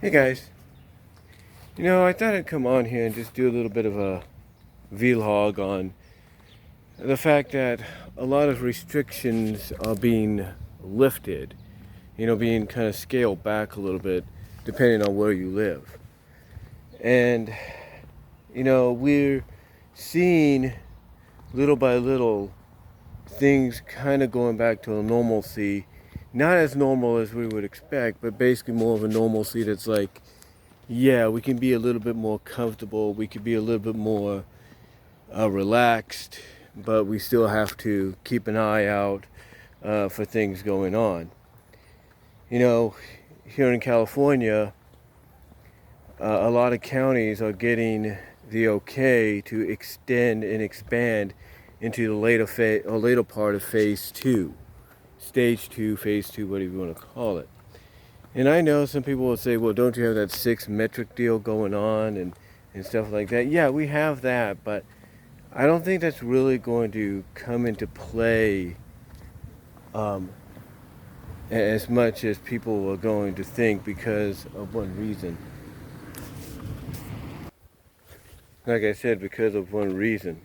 Hey guys, I thought I'd come on here and just do a little bit of a vlog on the fact that a lot of restrictions are being lifted, being kind of scaled back a little bit depending on where you live. And, we're seeing little by little things kind of going back to a normalcy, not as normal as we would expect, but basically more of a normalcy that's like, yeah, we can be a little bit more comfortable. We can be a little bit more relaxed, but we still have to keep an eye out for things going on. Here in California, a lot of counties are getting the okay to extend and expand into the later part of phase 2, stage 2, phase 2, whatever you want to call it. And I know some people will say, well, don't you have that 6 metric deal going on and stuff like that? Yeah, we have that, but I don't think that's really going to come into play as much as people are going to think because of one reason. Like I said, because of one reason.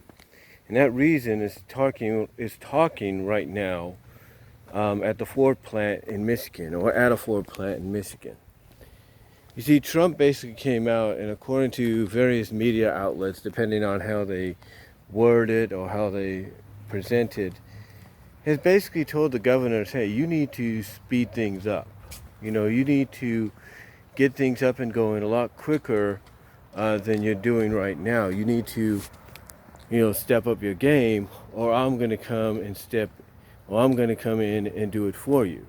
And that reason is talking right now at the Ford plant in Michigan, or at a Ford plant in Michigan. You see, Trump basically came out, and according to various media outlets, depending on how they word it or how they present it, has basically told the governors, hey, you need to speed things up. You need to get things up and going a lot quicker than you're doing right now. You need to, step up your game, or I'm going to come in and do it for you.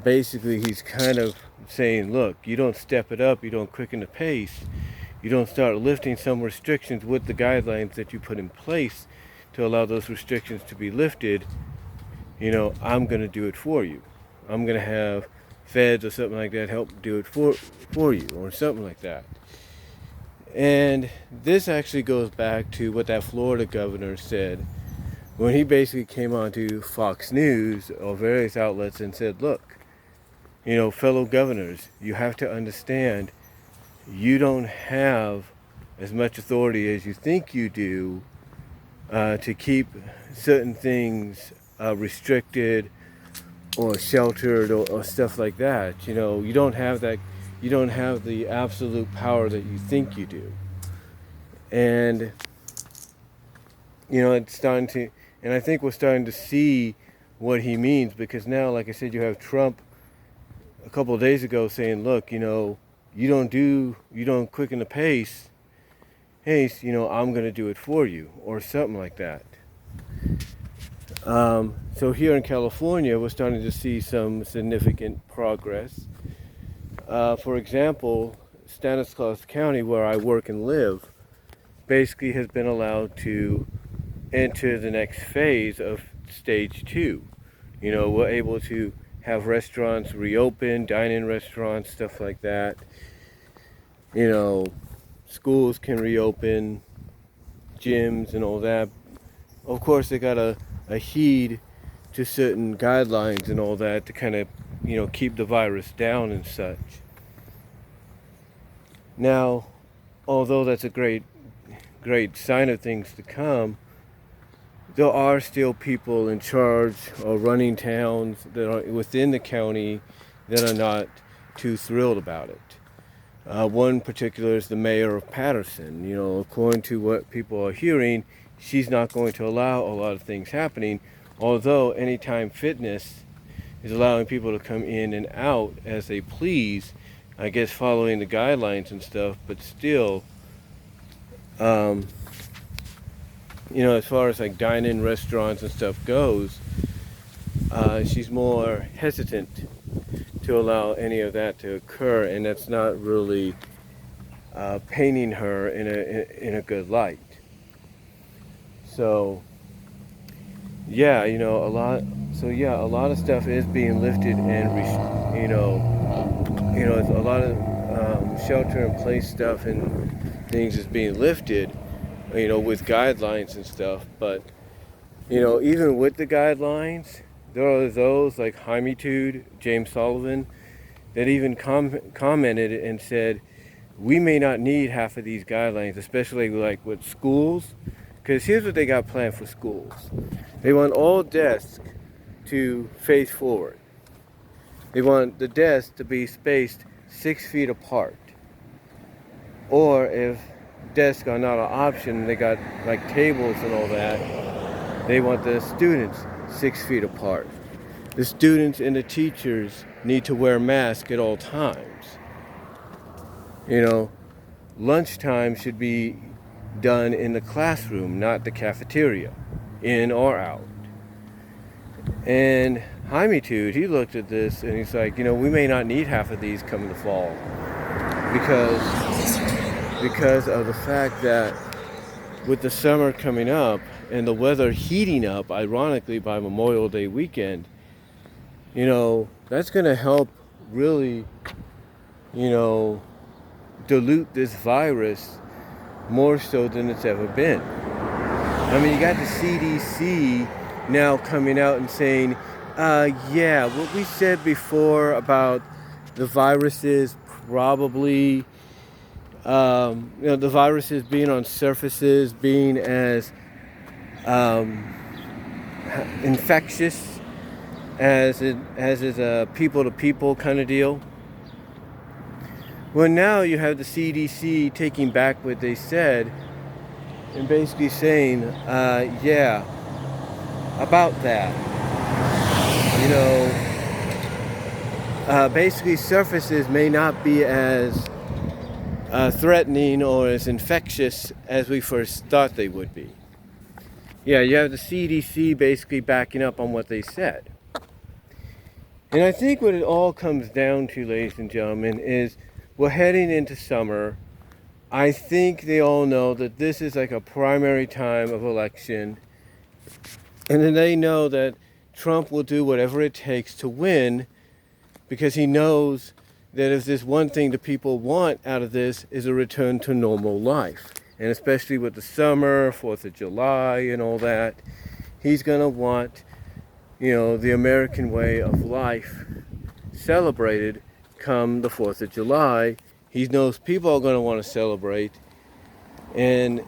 Basically, he's kind of saying, look, you don't step it up, you don't quicken the pace, you don't start lifting some restrictions with the guidelines that you put in place to allow those restrictions to be lifted, I'm going to do it for you. I'm going to have feds or something like that help do it for you, or something like that. And this actually goes back to what that Florida governor said when he basically came onto Fox News or various outlets and said, look, fellow governors, you have to understand you don't have as much authority as you think you do to keep certain things restricted or sheltered or stuff like that. You don't have that. You don't have the absolute power that you think you do. And it's starting to, and I think we're starting to see what he means, because now, like I said, you have Trump a couple of days ago saying, look, you don't quicken the pace. Hey, I'm going to do it for you, or something like that. So here in California, we're starting to see some significant progress. For example, Stanislaus County, where I work and live, basically has been allowed to enter the next phase of stage 2. We're able to have restaurants reopen, dine-in restaurants, stuff like that. Schools can reopen, gyms and all that. Of course, they got to heed to certain guidelines and all that to kind of, keep the virus down and such. Now, although that's a great sign of things to come, there are still people in charge or running towns that are within the county that are not too thrilled about it. One particular is the mayor of Patterson. According to what people are hearing, she's not going to allow a lot of things happening, although Anytime Fitness is allowing people to come in and out as they please, I guess following the guidelines and stuff, but still, as far as like dine-in restaurants and stuff goes, she's more hesitant to allow any of that to occur, and that's not really painting her in a good light. So, yeah, a lot of stuff is being lifted, and it's a lot of shelter-in-place stuff and things is being lifted, with guidelines and stuff. But, even with the guidelines, there are those like James Sullivan, that even commented and said, we may not need half of these guidelines, especially like with schools, because here's what they got planned for schools. They want all desks to face forward. They want the desks to be spaced 6 feet apart. Or if desks are not an option, they got like tables and all that, they want the students 6 feet apart. The students and the teachers need to wear masks at all times. You know, lunchtime should be done in the classroom, not the cafeteria, in or out. And Jaimitude, he looked at this and he's like, we may not need half of these come the fall because of the fact that with the summer coming up and the weather heating up, ironically, by Memorial Day weekend, that's going to help really, dilute this virus more so than it's ever been. I mean, you got the CDC now coming out and saying, what we said before about the viruses probably, the viruses being on surfaces, being as infectious as is a people-to-people kind of deal. Well, now you have the CDC taking back what they said and basically saying, about that. Basically surfaces may not be as threatening or as infectious as we first thought they would be. Yeah, you have the CDC basically backing up on what they said. And I think what it all comes down to, ladies and gentlemen, is we're heading into summer. I think they all know that this is like a primary time of election. And then they know that Trump will do whatever it takes to win, because he knows that if there's one thing the people want out of this is a return to normal life. And especially with the summer, 4th of July and all that, he's going to want, the American way of life celebrated come the 4th of July. He knows people are going to want to celebrate. And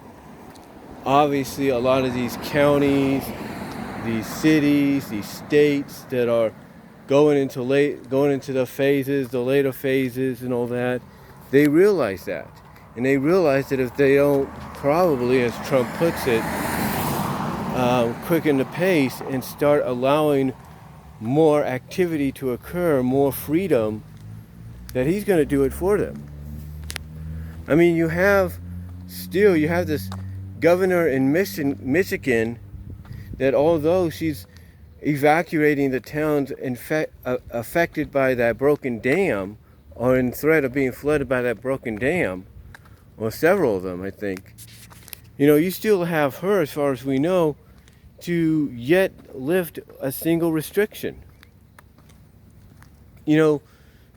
obviously a lot of these counties, these cities, these states that are going into the later phases and all that, they realize that. And they realize that if they don't probably, as Trump puts it, quicken the pace and start allowing more activity to occur, more freedom, that he's going to do it for them. I mean, you have this governor in Michigan that, although she's evacuating the towns affected by that broken dam, or in threat of being flooded by that broken dam, or several of them, I think, you still have her, as far as we know, to yet lift a single restriction. You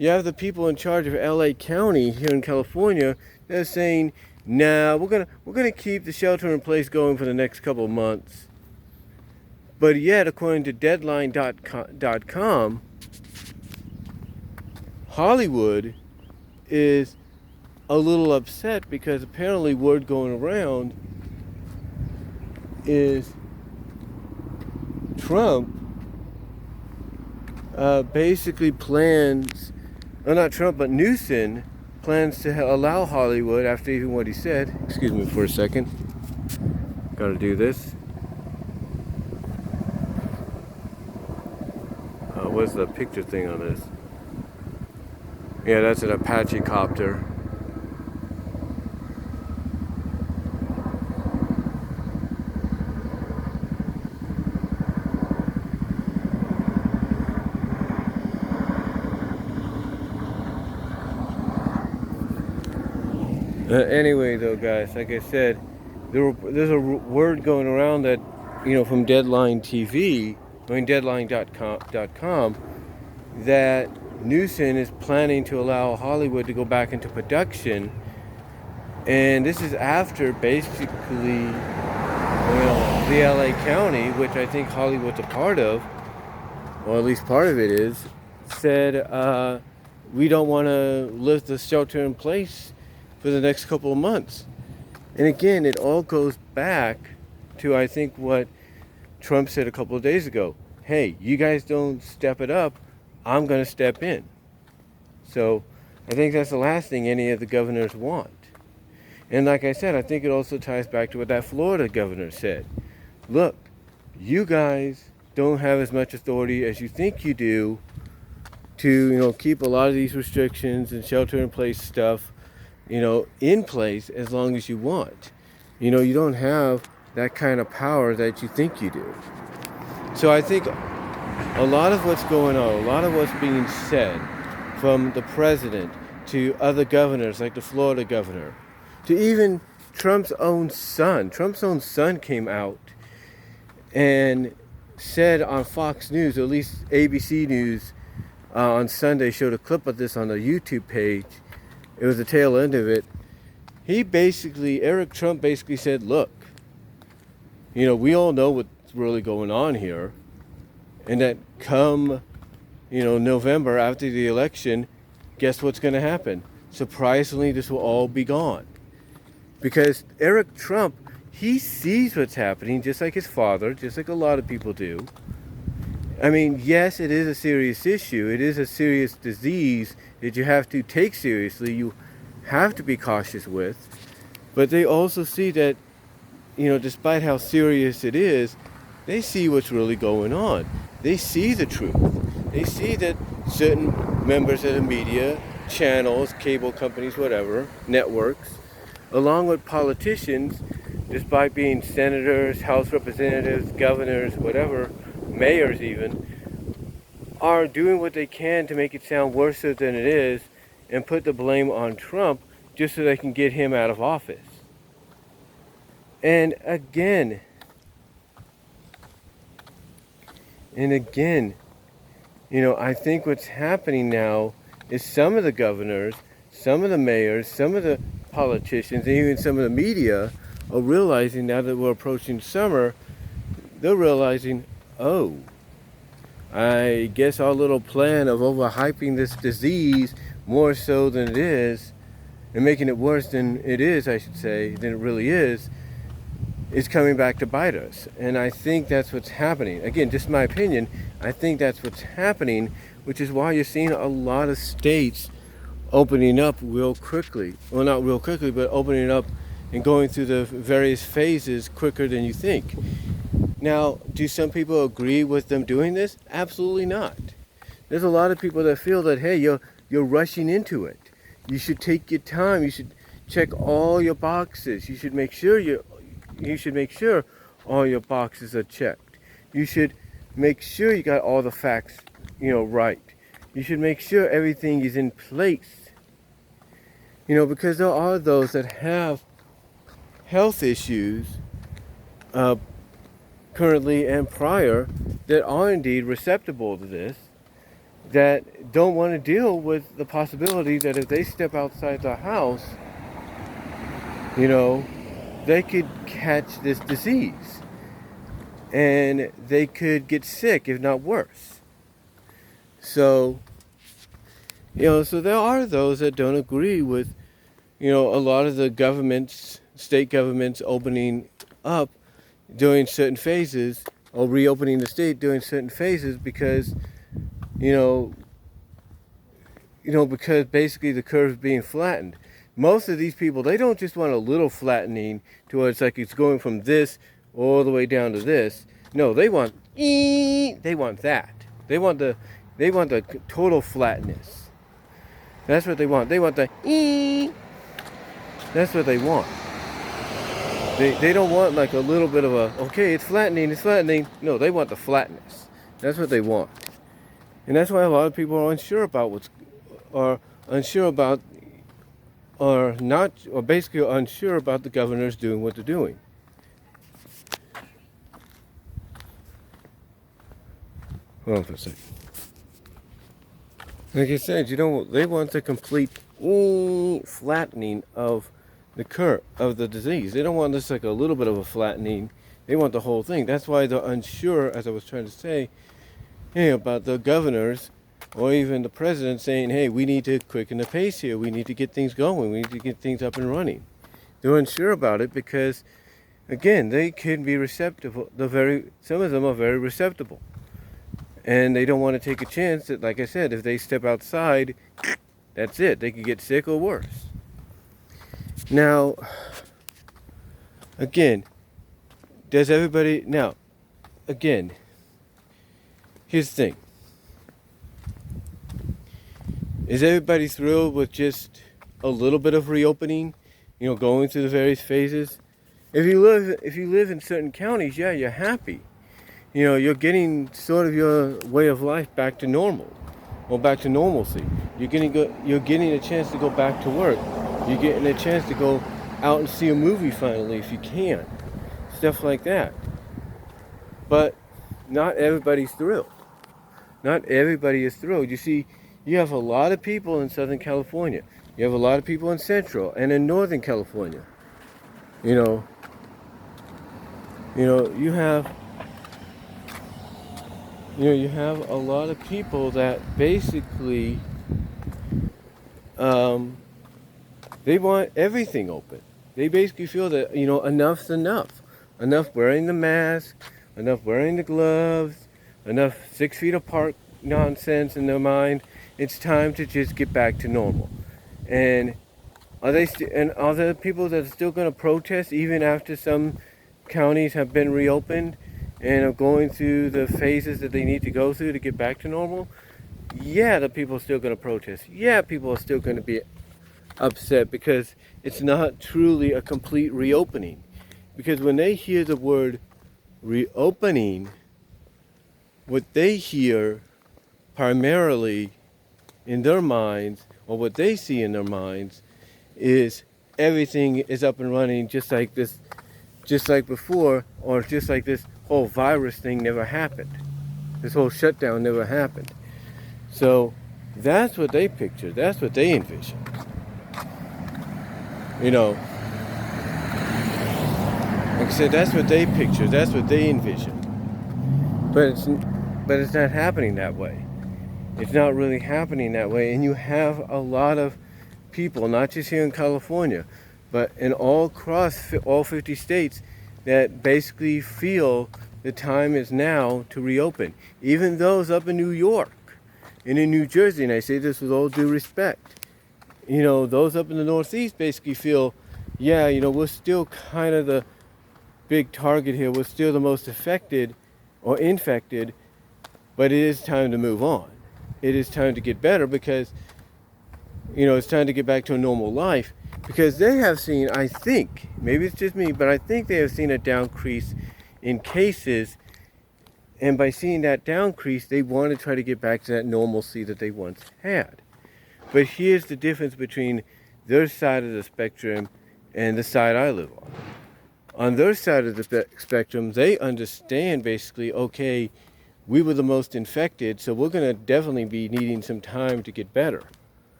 have the people in charge of LA County here in California that are saying, nah, we're gonna keep the shelter in place going for the next couple of months. But yet, according to Deadline.com, Hollywood is a little upset because apparently word going around is Trump basically plans, not Trump, but Newsom plans to allow Hollywood, after even what he said. Excuse me for a second. Gotta do this. What's the picture thing on this? Yeah, that's an Apache copter. Anyway, though, guys, like I said, there's a word going around that, from Deadline TV, Deadline.com, that Newsom is planning to allow Hollywood to go back into production. And this is after basically, the LA County, which I think Hollywood's a part of, or at least part of it is, said, we don't want to lift the shelter in place for the next couple of months. And again, it all goes back to, I think, what Trump said a couple of days ago. Hey, you guys don't step it up, I'm going to step in. So I think that's the last thing any of the governors want. And like I said, I think it also ties back to what that Florida governor said. Look, you guys don't have as much authority as you think you do to, keep a lot of these restrictions and shelter in place stuff, in place as long as you want. You don't have that kind of power that you think you do. So I think a lot of what's going on, a lot of what's being said from the president to other governors like the Florida governor, to even Trump's own son. Trump's own son came out and said on Fox News, or at least ABC News, on Sunday, showed a clip of this on the YouTube page. It was the tail end of it. Eric Trump basically said, look, we all know what's really going on here. And that come, November after the election, guess what's going to happen? Surprisingly, this will all be gone. Because Eric Trump, he sees what's happening, just like his father, just like a lot of people do. I mean, yes, it is a serious issue. It is a serious disease that you have to take seriously. You have to be cautious with. But they also see that, despite how serious it is, they see what's really going on. They see the truth. They see that certain members of the media, channels, cable companies, whatever, networks, along with politicians, despite being senators, House representatives, governors, whatever, mayors even, are doing what they can to make it sound worse than it is and put the blame on Trump just so they can get him out of office. And again, I think what's happening now is some of the governors, some of the mayors, some of the politicians, and even some of the media are realizing, now that we're approaching summer, they're realizing, oh, I guess our little plan of overhyping this disease more so than it is, and making it worse than it is, I should say, than it really is coming back to bite us. And I think that's what's happening. Again, just my opinion, I think that's what's happening, which is why you're seeing a lot of states opening up real quickly. Well, not real quickly, but opening up and going through the various phases quicker than you think. Now, do some people agree with them doing this? Absolutely not. There's a lot of people that feel that, hey, you're rushing into it. You should take your time. You should check all your boxes. You should make sure all your boxes are checked. You should make sure you got all the facts, right. You should make sure everything is in place. Because there are those that have health issues currently and prior that are indeed susceptible to this, that don't want to deal with the possibility that if they step outside the house, they could catch this disease and they could get sick, if not worse. So there are those that don't agree with, a lot of the governments, state governments opening up during certain phases, or reopening the state during certain phases because, because basically the curve is being flattened. Most of these people, they don't just want a little flattening to where it's like it's going from this all the way down to this. No, they want that. They want the total flatness. That's what they want. They want the That's what they want. They don't want like a little bit of a, okay, it's flattening. No, they want the flatness. That's what they want. And that's why a lot of people are unsure about basically unsure about the governors doing what they're doing. Hold on for a second. Like I said, they want the complete flattening of the curve of the disease. They don't want just like a little bit of a flattening. They want the whole thing. That's why they're unsure, as I was trying to say, about the governors or even the president saying, hey, we need to quicken the pace here. We need to get things going. We need to get things up and running. They're unsure about it because, again, they can be receptive. Some of them are very receptible. And they don't want to take a chance that, like I said, if they step outside, that's it. They could get sick or worse. Now, again, here's the thing. Is everybody thrilled with just a little bit of reopening, going through the various phases? If you live in certain counties, yeah, you're happy. You're getting sort of your way of life back to normal, or back to normalcy. You're getting a chance to go back to work. You're getting a chance to go out and see a movie finally if you can. Stuff like that. But not everybody's thrilled. Not everybody is thrilled. You see, you have a lot of people in Southern California. You have a lot of people in Central and in Northern California. You have a lot of people that basically they want everything open. They basically feel that enough's enough. Enough wearing the mask, enough wearing the gloves, enough 6 feet apart nonsense in their mind. It's time to just get back to normal. And are there people that are still going to protest even after some counties have been reopened and are going through the phases that they need to go through to get back to normal? Yeah, the people are still going to protest. Yeah, people are still going to be upset because it's not truly a complete reopening. Because when they hear the word reopening, what they hear primarily in their minds, or what they see in their minds, is everything is up and running just like before, or just like this whole virus thing never happened. This whole shutdown never happened. So that's what they picture. That's what they envision. Like I said, that's what they picture. That's what they envision. But it's not happening that way. It's not really happening that way. And you have a lot of people, not just here in California, but in all across all 50 states, that basically feel the time is now to reopen. Even those up in New York and in New Jersey, and I say this with all due respect, those up in the Northeast basically feel, yeah, we're still kind of the big target here. We're still the most affected or infected, but it is time to move on. It is time to get better because, it's time to get back to a normal life, because they have seen, I think, maybe it's just me, but I think they have seen a downcrease in cases, and by seeing that downcrease, they want to try to get back to that normalcy that they once had. But here's the difference between their side of the spectrum and the side I live on. On their side of the spectrum, they understand basically, okay, we were the most infected, so we're going to definitely be needing some time to get better.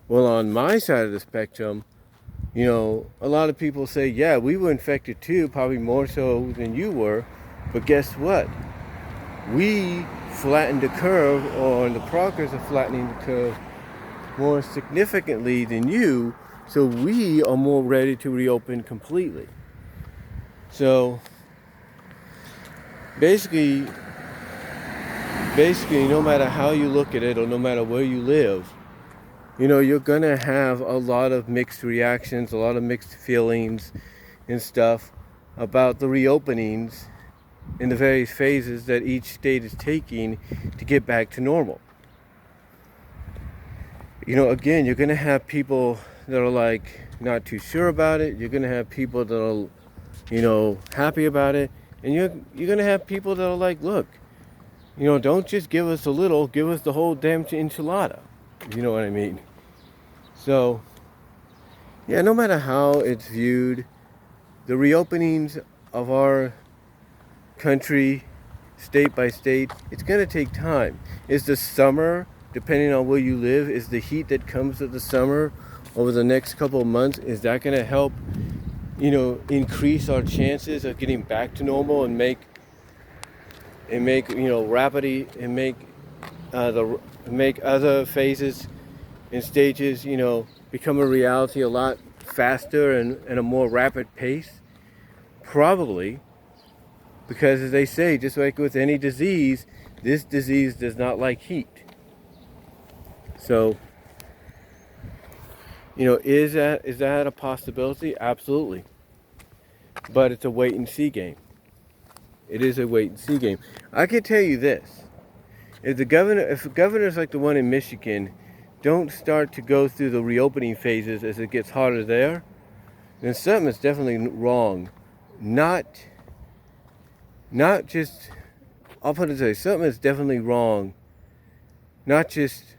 Well, on my side of the spectrum, a lot of people say, yeah, we were infected too, probably more so than you were, but guess what? We flattened the curve, or in the progress of flattening the curve, more significantly than you, so we are more ready to reopen completely. So basically, no matter how you look at it, or no matter where you live, you're gonna have a lot of mixed reactions, a lot of mixed feelings and stuff about the reopenings in the various phases that each state is taking to get back to normal. Again, you're gonna have people that are like not too sure about it. You're gonna have people that are, happy about it, and you're gonna have people that are like, look, don't just give us a little, give us the whole damn enchilada. You know what I mean? So, yeah, no matter how it's viewed, the reopenings of our country, state by state, it's gonna take time. Is the summer, depending on where you live, is the heat that comes with the summer over the next couple of months, is that gonna help, increase our chances of getting back to normal and make the make other phases and stages, you know, become a reality a lot faster and a more rapid pace? Probably, because as they say, just like with any disease, this disease does not like heat. So, you know, is that a possibility? Absolutely. But it's a wait and see game. It is a wait and see game. I can tell you this. If governors like the one in Michigan don't start to go through the reopening phases as it gets hotter there, then something is definitely wrong. Not just, I'll put it this way, something is definitely wrong, not just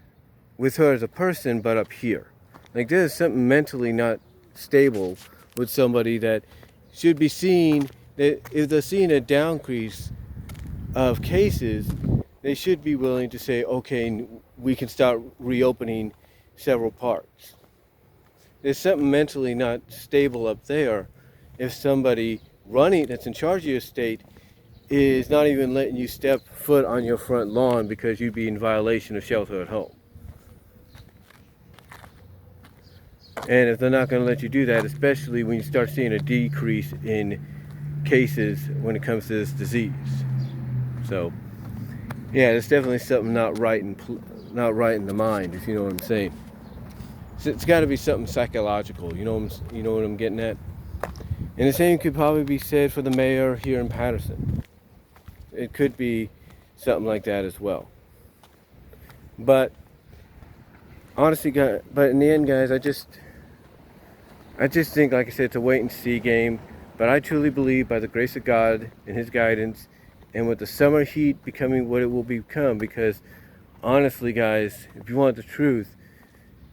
with her as a person, but up here. Like there's something mentally not stable with somebody that should be seen, that if they're seeing a decrease of cases, they should be willing to say, okay, we can start reopening several parks. There's something mentally not stable up there if somebody running that's in charge of your state is not even letting you step foot on your front lawn because you'd be in violation of shelter at home. And if they're not going to let you do that, especially when you start seeing a decrease in cases when it comes to this disease. So, yeah, there's definitely something not right in the mind, if you know what I'm saying. So it's got to be something psychological. You know what I'm getting at. And the same could probably be said for the mayor here in Patterson. It could be something like that as well. But honestly, guys, but in the end, guys, I just think, like I said, it's a wait and see game. But I truly believe, by the grace of God and His guidance, and with the summer heat becoming what it will become, because honestly, guys, if you want the truth,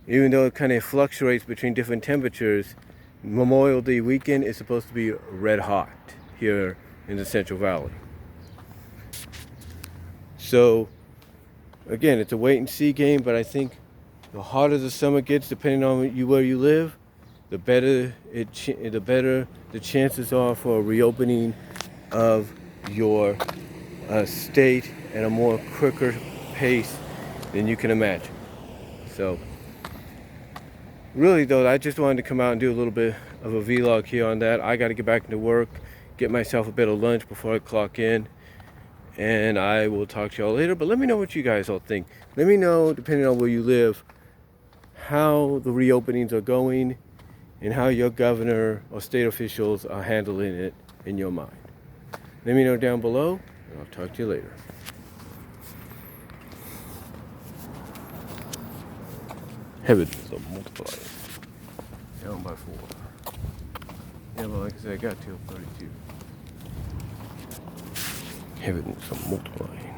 even though it kind of fluctuates between different temperatures, Memorial Day weekend is supposed to be red hot here in the Central Valley. So, again, it's a wait and see game, but I think the hotter the summer gets, depending on where you live, the better the chances are for a reopening of your state at a more quicker pace than you can imagine. So, really though, I just wanted to come out and do a little bit of a vlog here on that. I got to get back into work, get myself a bit of lunch before I clock in, and I will talk to y'all later. But let me know what you guys all think. Let me know, depending on where you live, how the reopenings are going and how your governor or state officials are handling it in your mind. Let me know down below, and I'll talk to you later. Heaven is a multiplier. Down by 4. Yeah, but like I said, I got till 32. Heaven is a multiplier.